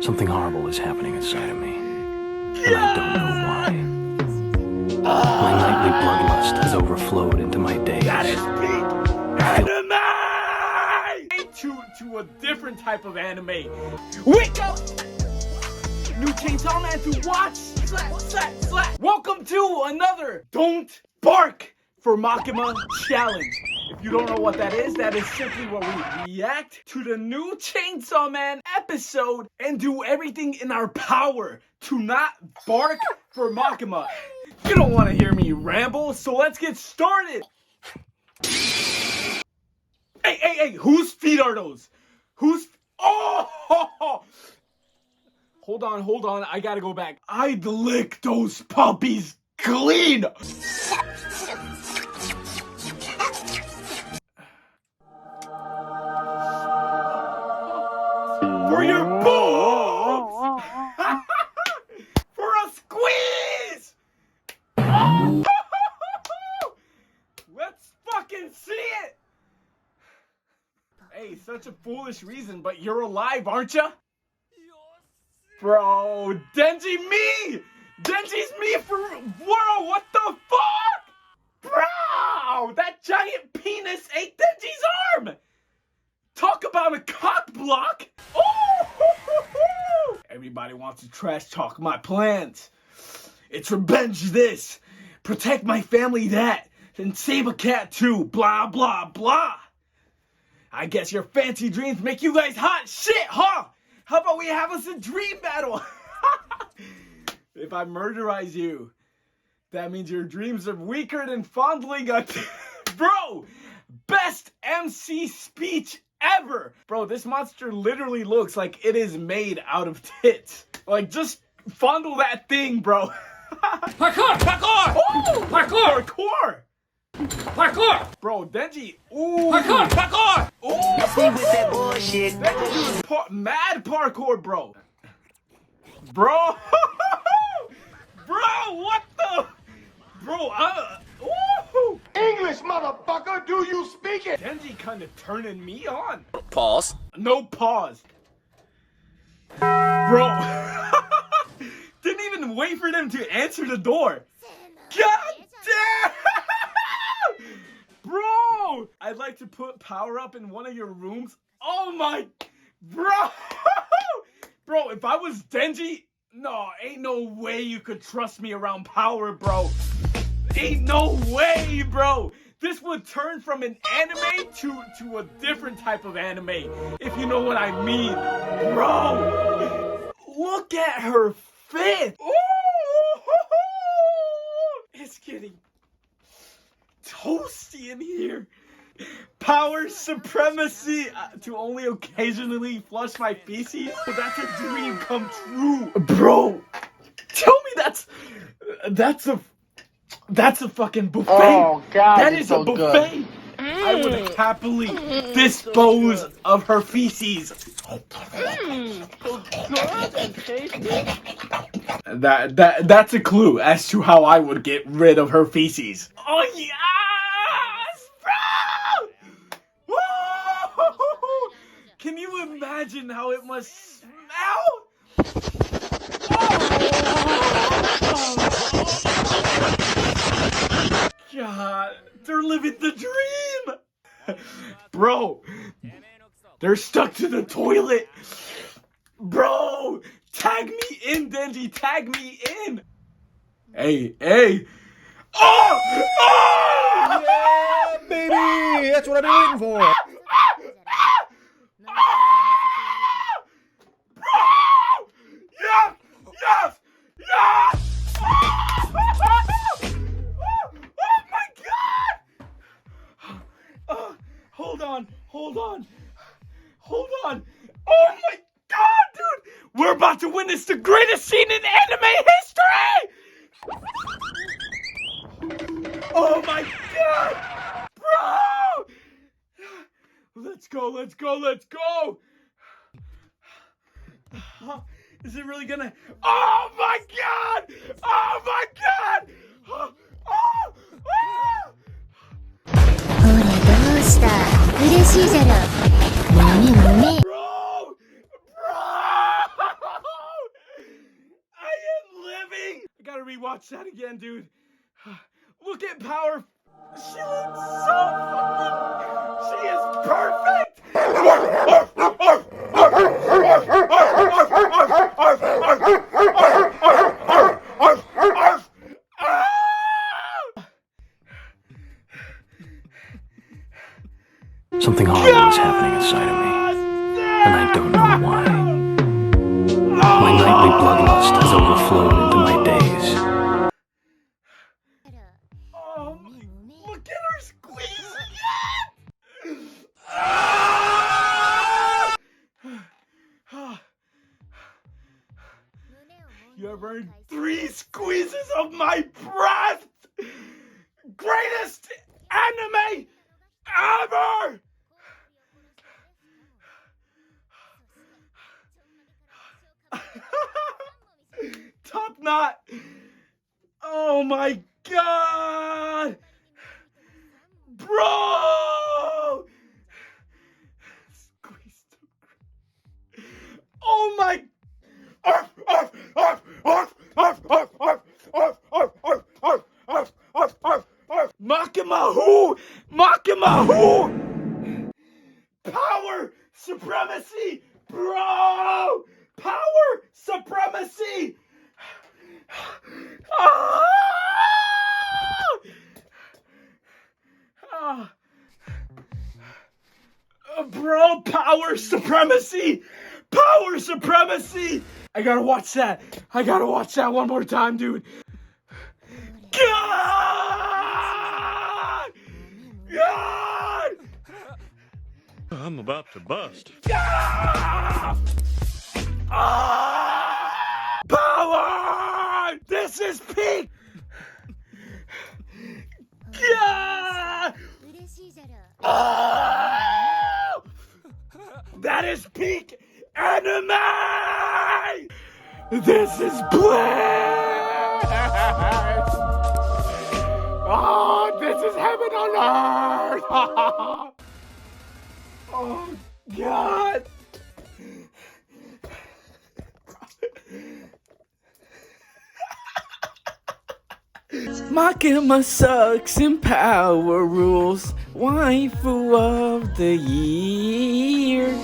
Something horrible is happening inside of me, and I don't know why. My nightly bloodlust has overflowed into my days. That is peak anime! To a different type of anime. Wake up! New Chainsawman to watch! Slap! Welcome to another Don't Bark for Makima challenge. If you don't know what that is simply where we react to the new Chainsawman episode and do everything in our power to not bark for Makima. You don't want to hear me ramble, so let's get started. Hey, whose feet are those? Oh! Hold on, I gotta go back. I'd lick those puppies clean! For your boobs! For a squeeze! Let's fucking see it! Hey, such a foolish reason, but you're alive, aren't ya? Bro, Denji me! Denji's me for... Whoa, what the fuck? Bro, that giant penis ate Denji's arm! Talk about a cock block! Oh! Everybody wants to trash talk my plans. It's revenge this, protect my family that, and save a cat too, blah, blah, blah. I guess your fancy dreams make you guys hot shit, huh? How about we have us a dream battle? If I murderize you, that means your dreams are weaker than fondling a... Bro, best MC speech ever. Bro, this monster literally looks like it is made out of tits. Like, just fondle that thing, bro. Parkour! Ooh, parkour! Bro, Denji. Ooh. Parkour! Ooh. Stay with that bullshit. Denji doing mad parkour, bro. Bro, what the? Bro, woo! English, motherfucker, do you speak it? Denji kind of turning me on. Pause. No pause. Bro. Didn't even wait for them to answer the door. God damn! Bro! I'd like to put power up in one of your rooms. Oh my... Bro! Bro, if I was Denji... No, ain't no way you could trust me around power, bro. Ain't no way, bro. This would turn from an anime to a different type of anime, if you know what I mean. Bro! Look at her fit! Ooh! It's getting toasty in here. Power supremacy to only occasionally flush my feces. That's a dream come true, bro. Tell me that's a fucking buffet. Oh God, that is so a buffet. Good. I would happily dispose of her feces. So good and tasty. That's a clue as to how I would get rid of her feces. Oh yes, bro! Woo! Can you imagine how it must smell? Oh. God, they're living the dream, bro. They're stuck to the toilet, bro. Tag me in, Denji. Tag me in. Hey. Oh! Yeah, baby! That's what I've been waiting for. Bro! Yes! Oh my God! Hold on. Oh my God, dude! We're about to witness the greatest scene in anime history! Oh my God! Bro! Let's go! Is it really gonna... Oh my God! Oh my God! Oh! ほらどうした嬉しいじゃろ。もめもめ。Bro! rewatch that again, dude. Look at Power. She looks so fucking. She is perfect. Something horrible is happening inside of me, and I don't know why. My nightly bloodlust has overflowed into my days. Oh my, look at her squeezing it! You have earned 3 squeezes of my breath! Greatest anime ever! Top knot! Oh my god! Bro! Squeeze the... Oh my... Makima who? Makima who? Power supremacy, bro! Power supremacy! Ah! Ah! Bro, power supremacy! Power supremacy! I gotta watch that. I gotta watch that one more time, dude. God! God! I'm about to bust. Ah! Ah! Power! This is peak! Yeah! Ah! That is peak anime! This is bliss! Oh, this is heaven on earth! Oh, God! Makima sucks in Power Rules, waifu of the year.